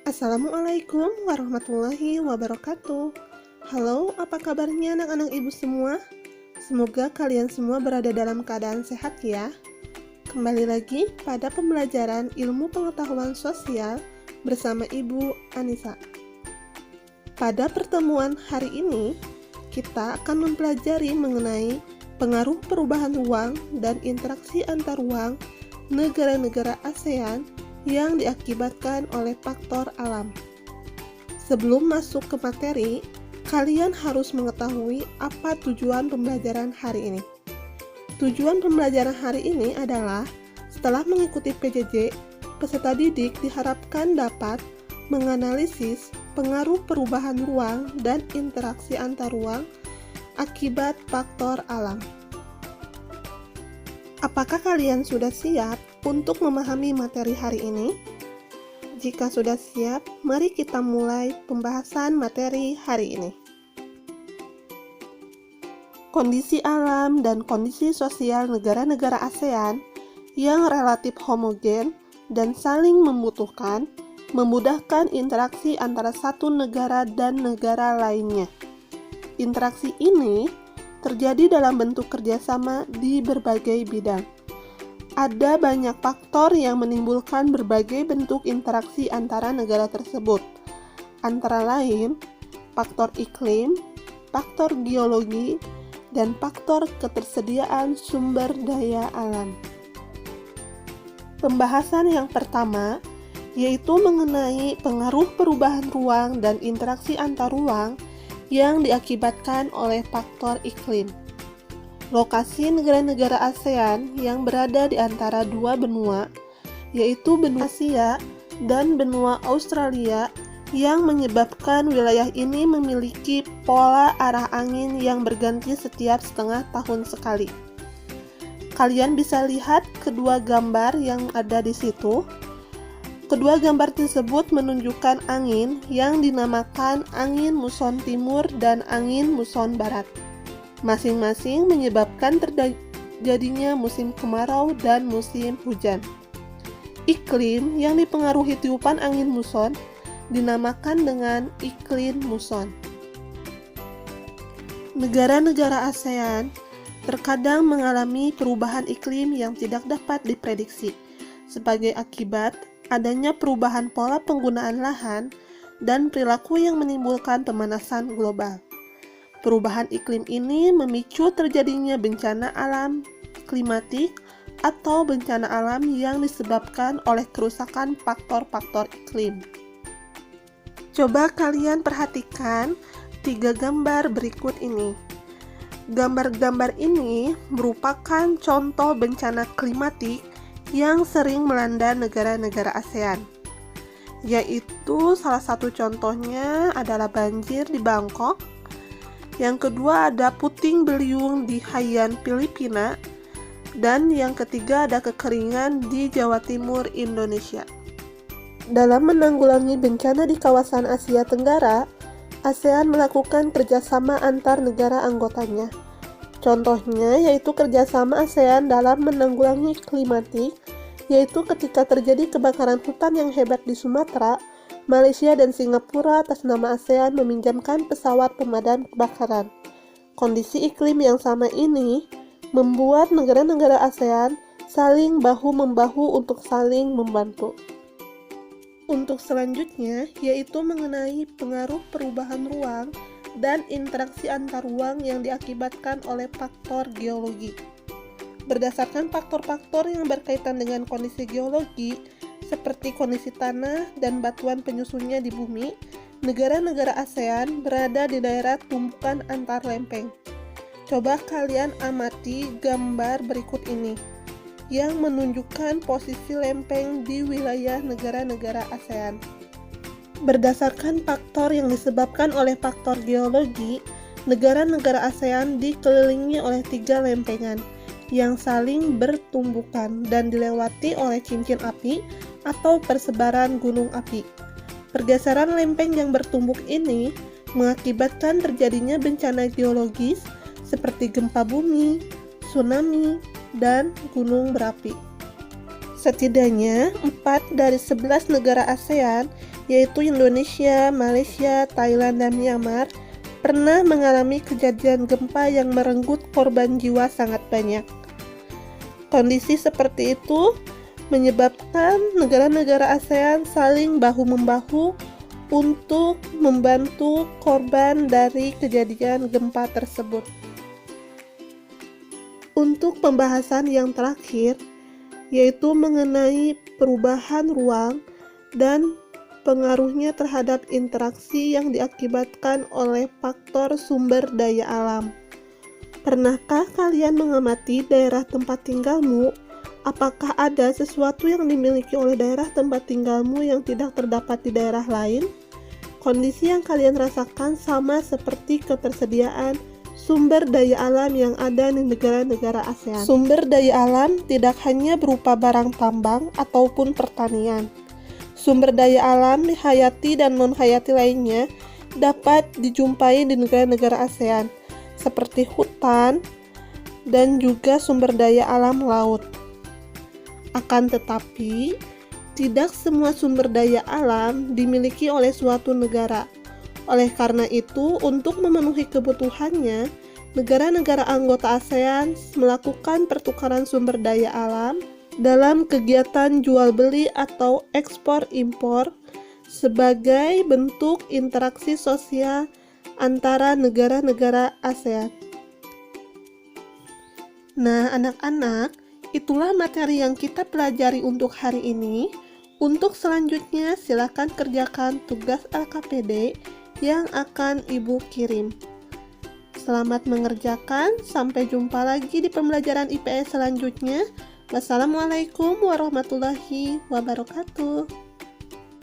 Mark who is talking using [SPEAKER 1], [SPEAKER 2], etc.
[SPEAKER 1] Assalamualaikum warahmatullahi wabarakatuh. Halo, apa kabarnya anak-anak ibu semua? Semoga kalian semua berada dalam keadaan sehat ya. Kembali lagi pada pembelajaran ilmu pengetahuan sosial bersama Ibu Anissa. Pada pertemuan hari ini, kita akan mempelajari mengenai pengaruh perubahan ruang dan interaksi antar ruang negara-negara ASEAN yang diakibatkan oleh faktor alam. Sebelum masuk ke materi, kalian harus mengetahui apa tujuan pembelajaran hari ini. Tujuan pembelajaran hari ini adalah setelah mengikuti PJJ, peserta didik diharapkan dapat menganalisis pengaruh perubahan ruang dan interaksi antar ruang akibat faktor alam. Apakah kalian sudah siap untuk memahami materi hari ini? Jika sudah siap, mari kita mulai pembahasan materi hari ini. Kondisi alam dan kondisi sosial negara-negara ASEAN yang relatif homogen dan saling membutuhkan, memudahkan interaksi antara satu negara dan negara lainnya. Interaksi ini terjadi dalam bentuk kerjasama di berbagai bidang. Ada banyak faktor yang menimbulkan berbagai bentuk interaksi antara negara tersebut, antara lain faktor iklim, faktor geologi, dan faktor ketersediaan sumber daya alam. Pembahasan yang pertama yaitu mengenai pengaruh perubahan ruang dan interaksi antar ruang yang diakibatkan oleh faktor iklim. Lokasi negara-negara ASEAN yang berada di antara dua benua, yaitu benua Asia dan benua Australia, yang menyebabkan wilayah ini memiliki pola arah angin yang berganti setiap setengah tahun sekali. Kalian bisa lihat kedua gambar yang ada di situ. Kedua gambar tersebut menunjukkan angin yang dinamakan angin muson timur dan angin muson barat. Masing-masing menyebabkan terjadinya musim kemarau dan musim hujan. Iklim yang dipengaruhi tiupan angin muson dinamakan dengan iklim muson. Negara-negara ASEAN terkadang mengalami perubahan iklim yang tidak dapat diprediksi sebagai akibat adanya perubahan pola penggunaan lahan dan perilaku yang menimbulkan pemanasan global. Perubahan iklim ini memicu terjadinya bencana alam klimatik atau bencana alam yang disebabkan oleh kerusakan faktor-faktor iklim. Coba kalian perhatikan 3 gambar berikut ini. Gambar-gambar ini merupakan contoh bencana klimatik yang sering melanda negara-negara ASEAN, yaitu salah satu contohnya adalah banjir di Bangkok, yang kedua ada puting beliung di Haiyan, Filipina, dan yang ketiga ada kekeringan di Jawa Timur, Indonesia. Dalam menanggulangi bencana di kawasan Asia Tenggara, ASEAN melakukan kerjasama antar negara anggotanya. Contohnya yaitu kerjasama ASEAN dalam menanggulangi klimatik, yaitu ketika terjadi kebakaran hutan yang hebat di Sumatera, Malaysia dan Singapura atas nama ASEAN meminjamkan pesawat pemadam kebakaran. Kondisi iklim yang sama ini membuat negara-negara ASEAN saling bahu-membahu untuk saling membantu. Untuk selanjutnya yaitu mengenai pengaruh perubahan ruang dan interaksi antar ruang yang diakibatkan oleh faktor geologi. Berdasarkan faktor-faktor yang berkaitan dengan kondisi geologi, seperti kondisi tanah dan batuan penyusunnya di bumi, negara-negara ASEAN berada di daerah tumbukan antar lempeng. Coba kalian amati gambar berikut ini, yang menunjukkan posisi lempeng di wilayah negara-negara ASEAN. Berdasarkan faktor yang disebabkan oleh faktor geologi, negara-negara ASEAN dikelilingi oleh 3 lempengan yang saling bertumbukan dan dilewati oleh cincin api atau persebaran gunung api. Pergeseran lempeng yang bertumbuk ini mengakibatkan terjadinya bencana geologis seperti gempa bumi, tsunami, dan gunung berapi. Setidaknya 4 dari 11 negara ASEAN, yaitu Indonesia, Malaysia, Thailand, dan Myanmar, pernah mengalami kejadian gempa yang merenggut korban jiwa sangat banyak. Kondisi seperti itu menyebabkan negara-negara ASEAN saling bahu-membahu untuk membantu korban dari kejadian gempa tersebut. Untuk pembahasan yang terakhir, yaitu mengenai perubahan ruang dan pengaruhnya terhadap interaksi yang diakibatkan oleh faktor sumber daya alam. Pernahkah kalian mengamati daerah tempat tinggalmu? Apakah ada sesuatu yang dimiliki oleh daerah tempat tinggalmu yang tidak terdapat di daerah lain? Kondisi yang kalian rasakan sama seperti ketersediaan sumber daya alam yang ada di negara-negara ASEAN. Sumber daya alam tidak hanya berupa barang tambang ataupun pertanian. Sumber daya alam hayati dan non-hayati lainnya dapat dijumpai di negara-negara ASEAN, seperti hutan dan juga sumber daya alam laut. Akan tetapi, tidak semua sumber daya alam dimiliki oleh suatu negara. Oleh karena itu, untuk memenuhi kebutuhannya, negara-negara anggota ASEAN melakukan pertukaran sumber daya alam dalam kegiatan jual beli atau ekspor-impor sebagai bentuk interaksi sosial antara negara-negara ASEAN. Nah, anak-anak, itulah materi yang kita pelajari untuk hari ini. Untuk selanjutnya, silakan kerjakan tugas LKPD yang akan Ibu kirim. Selamat mengerjakan, sampai jumpa lagi di pembelajaran IPS selanjutnya. Wassalamualaikum warahmatullahi wabarakatuh.